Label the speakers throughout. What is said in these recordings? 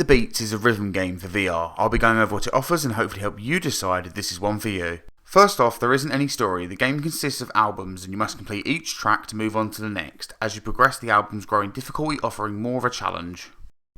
Speaker 1: the Beats is a rhythm game for VR. I'll be going over what it offers and hopefully help you decide if this is one for you. First off, there isn't any story. The game consists of albums and you must complete each track to move on to the next. As you progress, the albums grow in difficulty, offering more of a challenge.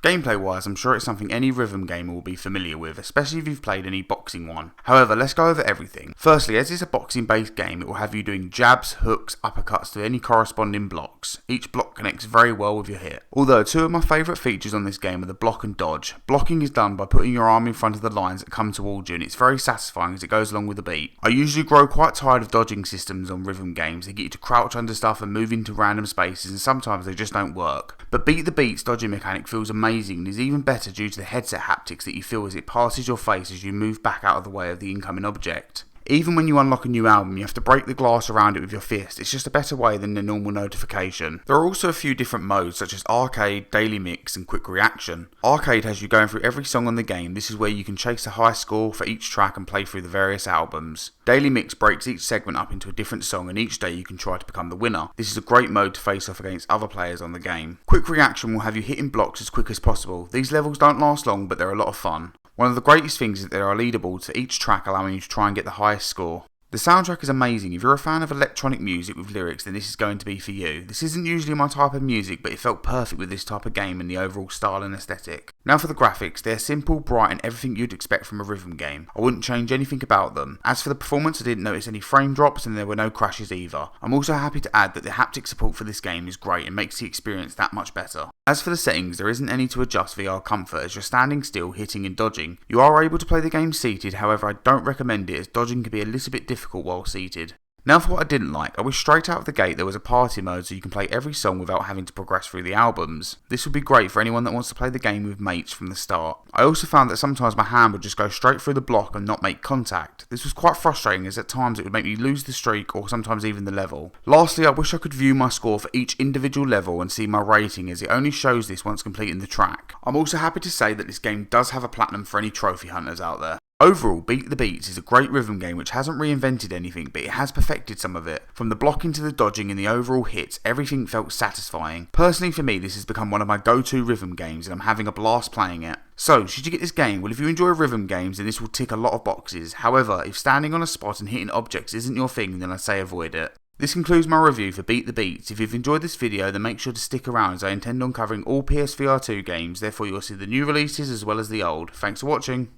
Speaker 1: Gameplay wise, I'm sure it's something any rhythm gamer will be familiar with, especially if you've played any boxing one. However, let's go over everything. Firstly, as it's a boxing based game, it will have you doing jabs, hooks, uppercuts to any corresponding blocks. Each block connects very well with your hit. Although two of my favourite features on this game are the block and dodge. Blocking is done by putting your arm in front of the lines that come towards you, and it's very satisfying as it goes along with the beat. I usually grow quite tired of dodging systems on rhythm games. They get you to crouch under stuff and move into random spaces, and sometimes they just don't work. But Beat the Beat's dodging mechanic feels amazing and is even better due to the headset haptics that you feel as it passes your face as you move back out of the way of the incoming object. Even when you unlock a new album, you have to break the glass around it with your fist. It's just a better way than the normal notification. There are also a few different modes such as Arcade, Daily Mix and Quick Reaction. Arcade has you going through every song on the game. This is where you can chase a high score for each track and play through the various albums. Daily Mix breaks each segment up into a different song and each day you can try to become the winner. This is a great mode to face off against other players on the game. Quick Reaction will have you hitting blocks as quick as possible. These levels don't last long but they're a lot of fun. One of the greatest things is that there are leaderboards for each track allowing you to try and get the highest score. The soundtrack is amazing. If you're a fan of electronic music with lyrics, then this is going to be for you. This isn't usually my type of music, but it felt perfect with this type of game and the overall style and aesthetic. Now for the graphics, they're simple, bright and everything you'd expect from a rhythm game. I wouldn't change anything about them. As for the performance, I didn't notice any frame drops and there were no crashes either. I'm also happy to add that the haptic support for this game is great and makes the experience that much better. As for the settings, there isn't any to adjust VR comfort as you're standing still, hitting and dodging. You are able to play the game seated, however I don't recommend it as dodging can be a little bit difficult while seated. Now for what I didn't like, I wish straight out of the gate there was a party mode so you can play every song without having to progress through the albums. This would be great for anyone that wants to play the game with mates from the start. I also found that sometimes my hand would just go straight through the block and not make contact. This was quite frustrating as at times it would make me lose the streak or sometimes even the level. Lastly, I wish I could view my score for each individual level and see my rating as it only shows this once completing the track. I'm also happy to say that this game does have a platinum for any trophy hunters out there. Overall, Beat the Beats is a great rhythm game which hasn't reinvented anything, but it has perfected some of it. From the blocking to the dodging and the overall hits, everything felt satisfying. Personally for me, this has become one of my go-to rhythm games and I'm having a blast playing it. So, should you get this game? Well, if you enjoy rhythm games, then this will tick a lot of boxes. However, if standing on a spot and hitting objects isn't your thing, then I say avoid it. This concludes my review for Beat the Beats. If you've enjoyed this video, then make sure to stick around as I intend on covering all PSVR2 games, therefore you'll see the new releases as well as the old. Thanks for watching.